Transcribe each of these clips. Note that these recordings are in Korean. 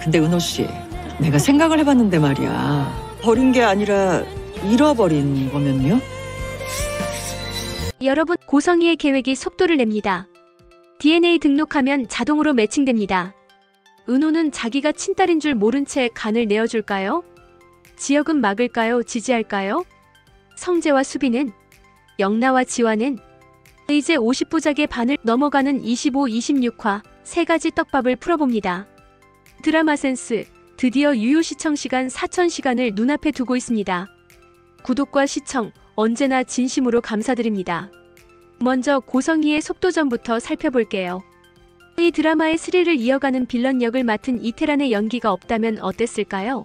근데 은호 씨, 내가 생각을 해봤는데 말이야. 버린 게 아니라 잃어버린 거면요? 여러분, 고성희의 계획이 속도를 냅니다. DNA 등록하면 자동으로 매칭됩니다. 은호는 자기가 친딸인 줄 모른 채 간을 내어줄까요? 지혁은 막을까요? 지지할까요? 성재와 수빈은? 영나와 지화는? 이제 50부작의 반을 넘어가는 25, 26화 세 가지 떡밥을 풀어봅니다. 드라마 센스, 드디어 유효 시청 시간 4,000시간을 눈앞에 두고 있습니다. 구독과 시청 언제나 진심으로 감사드립니다. 먼저 고성희의 속도전부터 살펴볼게요. 이 드라마의 스릴을 이어가는 빌런 역을 맡은 이태란의 연기가 없다면 어땠을까요?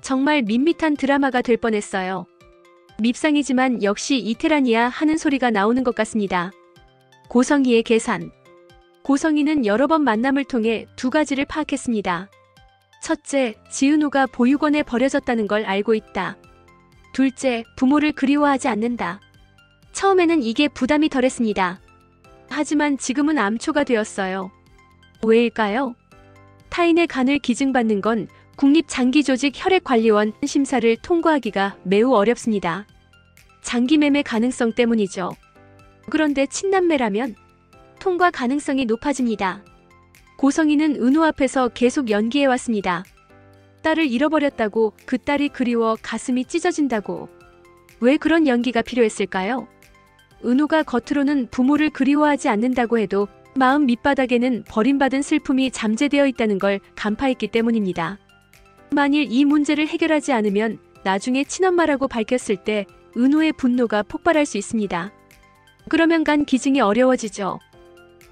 정말 밋밋한 드라마가 될 뻔했어요. 밉상이지만 역시 이태란이야 하는 소리가 나오는 것 같습니다. 고성희의 계산. 고성희는 여러 번 만남을 통해 두 가지를 파악했습니다. 첫째, 지은호가 보육원에 버려졌다는 걸 알고 있다. 둘째, 부모를 그리워하지 않는다. 처음에는 이게 부담이 덜했습니다. 하지만 지금은 암초가 되었어요. 왜일까요? 타인의 간을 기증받는 건 국립장기조직 혈액관리원 심사를 통과하기가 매우 어렵습니다. 장기매매 가능성 때문이죠. 그런데 친남매라면 통과 가능성이 높아집니다. 고성희는 은호 앞에서 계속 연기해왔습니다. 딸을 잃어버렸다고, 그 딸이 그리워 가슴이 찢어진다고. 왜 그런 연기가 필요했을까요? 은호가 겉으로는 부모를 그리워하지 않는다고 해도 마음 밑바닥에는 버림받은 슬픔이 잠재되어 있다는 걸 간파했기 때문입니다. 만일 이 문제를 해결하지 않으면 나중에 친엄마라고 밝혔을 때 은호의 분노가 폭발할 수 있습니다. 그러면 간 기증이 어려워지죠.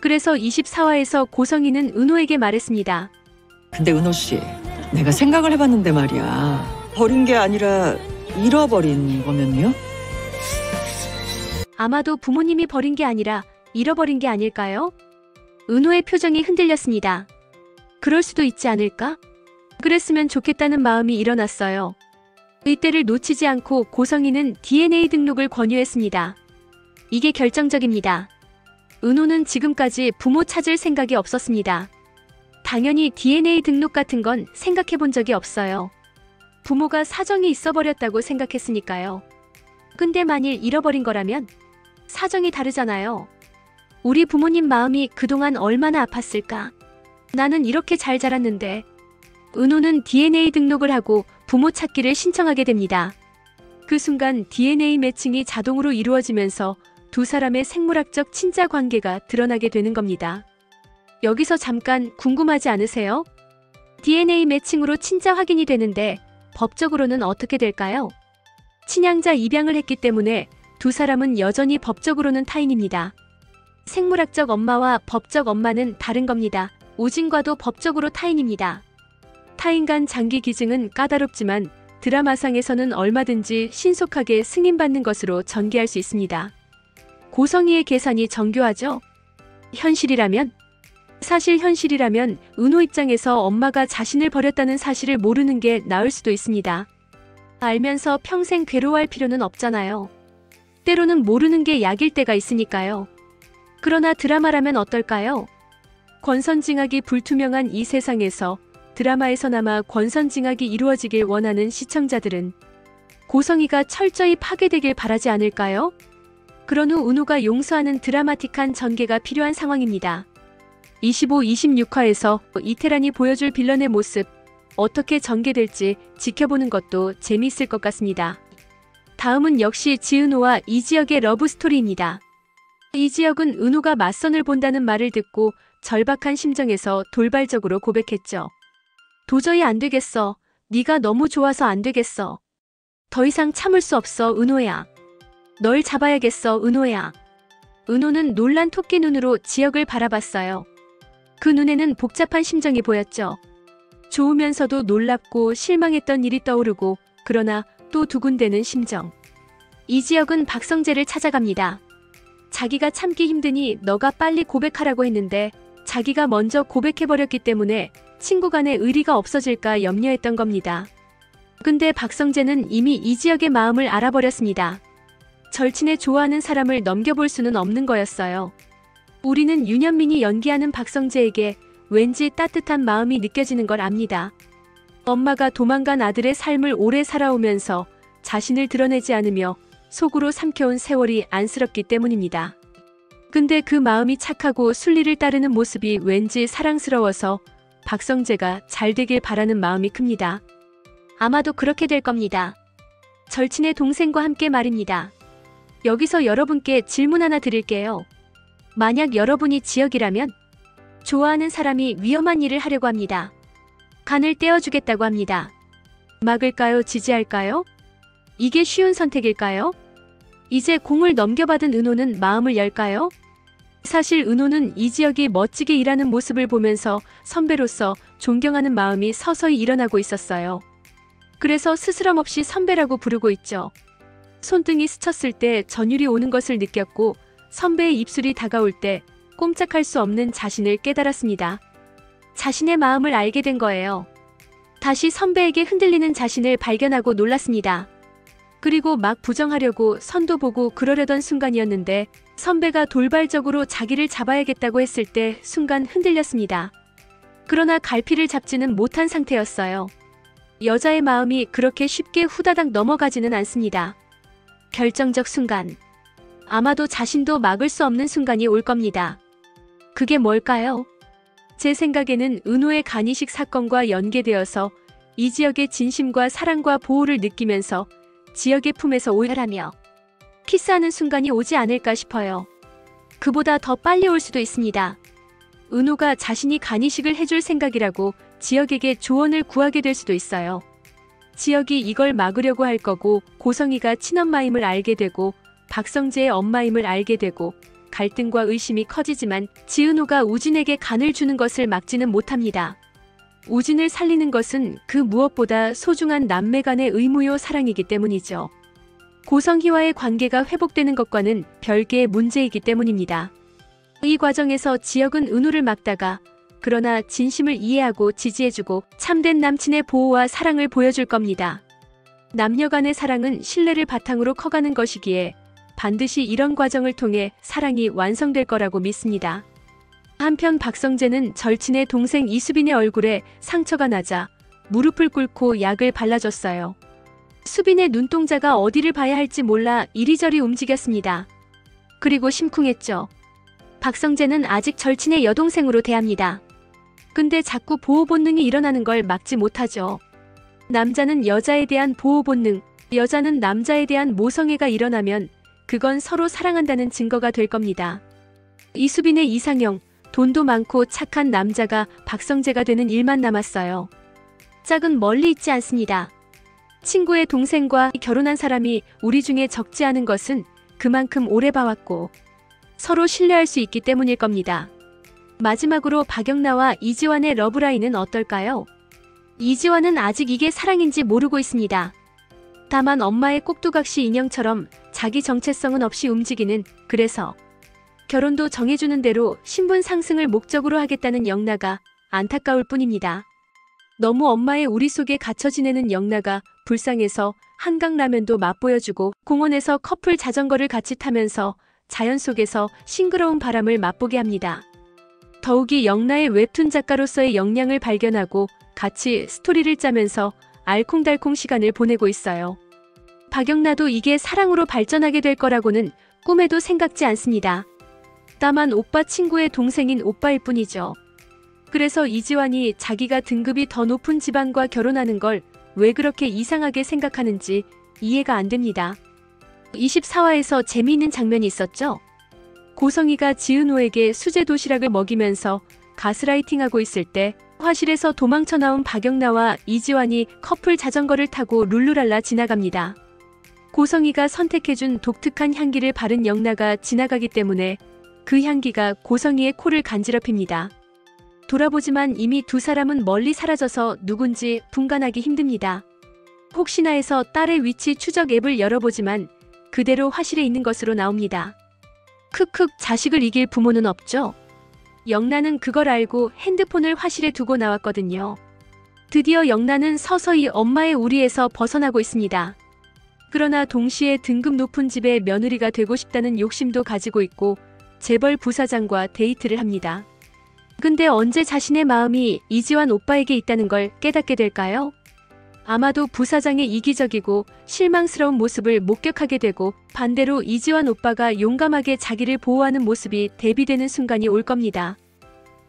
그래서 24화에서 고성희는 은호에게 말했습니다. 근데 은호 씨, 내가 생각을 해봤는데 말이야. 버린 게 아니라 잃어버린 거면요? 아마도 부모님이 버린 게 아니라 잃어버린 게 아닐까요? 은호의 표정이 흔들렸습니다. 그럴 수도 있지 않을까? 그랬으면 좋겠다는 마음이 일어났어요. 이때를 놓치지 않고 고성희는 DNA 등록을 권유했습니다. 이게 결정적입니다. 은호는 지금까지 부모 찾을 생각이 없었습니다. 당연히 DNA 등록 같은 건 생각해 본 적이 없어요. 부모가 사정이 있어버렸다고 생각했으니까요. 근데 만일 잃어버린 거라면 사정이 다르잖아요. 우리 부모님 마음이 그동안 얼마나 아팠을까? 나는 이렇게 잘 자랐는데. 은호는 DNA 등록을 하고 부모 찾기를 신청하게 됩니다. 그 순간 DNA 매칭이 자동으로 이루어지면서 두 사람의 생물학적 친자 관계가 드러나게 되는 겁니다. 여기서 잠깐 궁금하지 않으세요? DNA 매칭으로 친자 확인이 되는데 법적으로는 어떻게 될까요? 친양자 입양을 했기 때문에 두 사람은 여전히 법적으로는 타인입니다. 생물학적 엄마와 법적 엄마는 다른 겁니다. 우진과도 법적으로 타인입니다. 타인 간 장기 기증은 까다롭지만 드라마상에서는 얼마든지 신속하게 승인받는 것으로 전개할 수 있습니다. 고성희의 계산이 정교하죠? 현실이라면? 사실 현실이라면 은호 입장에서 엄마가 자신을 버렸다는 사실을 모르는 게 나을 수도 있습니다. 알면서 평생 괴로워할 필요는 없잖아요. 때로는 모르는 게 약일 때가 있으니까요. 그러나 드라마라면 어떨까요? 권선징악이 불투명한 이 세상에서 드라마에서나마 권선징악이 이루어지길 원하는 시청자들은 고성희가 철저히 파괴되길 바라지 않을까요? 그런 후 은호가 용서하는 드라마틱한 전개가 필요한 상황입니다. 25, 26화에서 이태란이 보여줄 빌런의 모습, 어떻게 전개될지 지켜보는 것도 재미있을 것 같습니다. 다음은 역시 지은호와 이지혁의 러브스토리입니다. 이지혁은 은호가 맞선을 본다는 말을 듣고 절박한 심정에서 돌발적으로 고백했죠. 도저히 안 되겠어. 네가 너무 좋아서 안 되겠어. 더 이상 참을 수 없어, 은호야. 널 잡아야겠어, 은호야. 은호는 놀란 토끼 눈으로 지혁을 바라봤어요. 그 눈에는 복잡한 심정이 보였죠. 좋으면서도 놀랍고 실망했던 일이 떠오르고 그러나 또 두근대는 심정. 이지혁은 박성재를 찾아갑니다. 자기가 참기 힘드니 너가 빨리 고백하라고 했는데 자기가 먼저 고백해버렸기 때문에 친구 간의 의리가 없어질까 염려했던 겁니다. 근데 박성재는 이미 이지혁의 마음을 알아버렸습니다. 절친의 좋아하는 사람을 넘겨볼 수는 없는 거였어요. 우리는 윤현민이 연기하는 박성재에게 왠지 따뜻한 마음이 느껴지는 걸 압니다. 엄마가 도망간 아들의 삶을 오래 살아오면서 자신을 드러내지 않으며 속으로 삼켜온 세월이 안쓰럽기 때문입니다. 근데 그 마음이 착하고 순리를 따르는 모습이 왠지 사랑스러워서 박성재가 잘 되길 바라는 마음이 큽니다. 아마도 그렇게 될 겁니다. 절친의 동생과 함께 말입니다. 여기서 여러분께 질문 하나 드릴게요. 만약 여러분이 지역이라면 좋아하는 사람이 위험한 일을 하려고 합니다. 간을 떼어주겠다고 합니다. 막을까요? 지지할까요? 이게 쉬운 선택일까요? 이제 공을 넘겨받은 은호는 마음을 열까요? 사실 은호는 이 지역이 멋지게 일하는 모습을 보면서 선배로서 존경하는 마음이 서서히 일어나고 있었어요. 그래서 스스럼 없이 선배라고 부르고 있죠. 손등이 스쳤을 때 전율이 오는 것을 느꼈고 선배의 입술이 다가올 때 꼼짝할 수 없는 자신을 깨달았습니다. 자신의 마음을 알게 된 거예요. 다시 선배에게 흔들리는 자신을 발견하고 놀랐습니다. 그리고 막 부정하려고 선도 보고 그러려던 순간이었는데 선배가 돌발적으로 자기를 잡아야겠다고 했을 때 순간 흔들렸습니다. 그러나 갈피를 잡지는 못한 상태였어요. 여자의 마음이 그렇게 쉽게 후다닥 넘어가지는 않습니다. 결정적 순간. 아마도 자신도 막을 수 없는 순간이 올 겁니다. 그게 뭘까요? 제 생각에는 은호의 간이식 사건과 연계되어서 이 지역의 진심과 사랑과 보호를 느끼면서 지역의 품에서 오열하며 키스하는 순간이 오지 않을까 싶어요. 그보다 더 빨리 올 수도 있습니다. 은호가 자신이 간이식을 해줄 생각이라고 지역에게 조언을 구하게 될 수도 있어요. 지역이 이걸 막으려고 할 거고 고성이가 친엄마임을 알게 되고 박성재의 엄마임을 알게 되고 갈등과 의심이 커지지만 지은호가 우진에게 간을 주는 것을 막지는 못합니다. 우진을 살리는 것은 그 무엇보다 소중한 남매 간의 의무요 사랑이기 때문이죠. 고성희와의 관계가 회복되는 것과는 별개의 문제이기 때문입니다. 이 과정에서 지역은 은호를 막다가 그러나 진심을 이해하고 지지해주고 참된 남친의 보호와 사랑을 보여줄 겁니다. 남녀 간의 사랑은 신뢰를 바탕으로 커가는 것이기에 반드시 이런 과정을 통해 사랑이 완성될 거라고 믿습니다. 한편 박성재는 절친의 동생 이수빈의 얼굴에 상처가 나자 무릎을 꿇고 약을 발라줬어요. 수빈의 눈동자가 어디를 봐야 할지 몰라 이리저리 움직였습니다. 그리고 심쿵했죠. 박성재는 아직 절친의 여동생으로 대합니다. 근데 자꾸 보호 본능이 일어나는 걸 막지 못하죠. 남자는 여자에 대한 보호 본능, 여자는 남자에 대한 모성애가 일어나면 그건 서로 사랑한다는 증거가 될 겁니다. 이수빈의 이상형, 돈도 많고 착한 남자가 박성재가 되는 일만 남았어요. 짝은 멀리 있지 않습니다. 친구의 동생과 결혼한 사람이 우리 중에 적지 않은 것은 그만큼 오래 봐왔고 서로 신뢰할 수 있기 때문일 겁니다. 마지막으로 박영나와 이지환의 러브라인은 어떨까요? 이지환은 아직 이게 사랑인지 모르고 있습니다. 다만 엄마의 꼭두각시 인형처럼 자기 정체성은 없이 움직이는, 그래서 결혼도 정해주는 대로 신분 상승을 목적으로 하겠다는 영나가 안타까울 뿐입니다. 너무 엄마의 우리 속에 갇혀 지내는 영나가 불쌍해서 한강라면도 맛보여주고 공원에서 커플 자전거를 같이 타면서 자연 속에서 싱그러운 바람을 맛보게 합니다. 더욱이 영나의 웹툰 작가로서의 역량을 발견하고 같이 스토리를 짜면서 알콩달콩 시간을 보내고 있어요. 박영나도 이게 사랑으로 발전하게 될 거라고는 꿈에도 생각지 않습니다. 다만 오빠 친구의 동생인 오빠일 뿐이죠. 그래서 이지환이 자기가 등급이 더 높은 집안과 결혼하는 걸 왜 그렇게 이상하게 생각하는지 이해가 안 됩니다. 24화에서 재미있는 장면이 있었죠? 고성이가 지은호에게 수제 도시락을 먹이면서 가스라이팅하고 있을 때 화실에서 도망쳐 나온 박영나와 이지환이 커플 자전거를 타고 룰루랄라 지나갑니다. 고성이가 선택해준 독특한 향기를 바른 영나가 지나가기 때문에 그 향기가 고성이의 코를 간지럽힙니다. 돌아보지만 이미 두 사람은 멀리 사라져서 누군지 분간하기 힘듭니다. 혹시나 해서 딸의 위치 추적 앱을 열어보지만 그대로 화실에 있는 것으로 나옵니다. 크크, 자식을 이길 부모는 없죠? 영나는 그걸 알고 핸드폰을 화실에 두고 나왔거든요. 드디어 영나는 서서히 엄마의 우리에서 벗어나고 있습니다. 그러나 동시에 등급 높은 집의 며느리가 되고 싶다는 욕심도 가지고 있고 재벌 부사장과 데이트를 합니다. 근데 언제 자신의 마음이 이지환 오빠에게 있다는 걸 깨닫게 될까요? 아마도 부사장의 이기적이고 실망스러운 모습을 목격하게 되고 반대로 이지환 오빠가 용감하게 자기를 보호하는 모습이 대비되는 순간이 올 겁니다.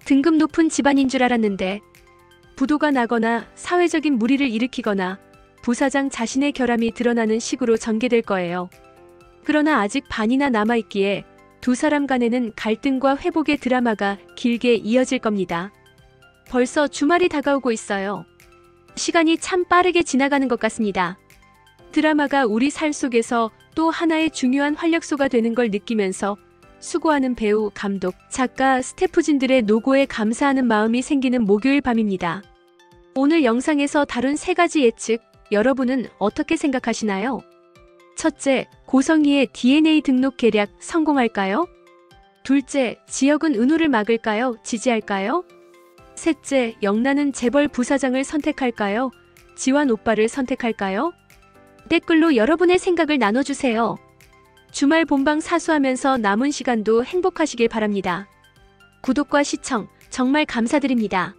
등급 높은 집안인 줄 알았는데 부도가 나거나 사회적인 물의를 일으키거나 부사장 자신의 결함이 드러나는 식으로 전개될 거예요. 그러나 아직 반이나 남아있기에 두 사람 간에는 갈등과 회복의 드라마가 길게 이어질 겁니다. 벌써 주말이 다가오고 있어요. 시간이 참 빠르게 지나가는 것 같습니다. 드라마가 우리 살 속에서 또 하나의 중요한 활력소가 되는 걸 느끼면서 수고하는 배우, 감독, 작가, 스태프진들의 노고에 감사하는 마음이 생기는 목요일 밤입니다. 오늘 영상에서 다룬 3가지 예측, 여러분은 어떻게 생각하시나요? 첫째, 고성희의 DNA 등록 계략 성공할까요? 둘째, 지혁은 은호를 막을까요? 지지할까요? 셋째, 영란은 재벌 부사장을 선택할까요? 지환 오빠를 선택할까요? 댓글로 여러분의 생각을 나눠주세요. 주말 본방 사수하면서 남은 시간도 행복하시길 바랍니다. 구독과 시청 정말 감사드립니다.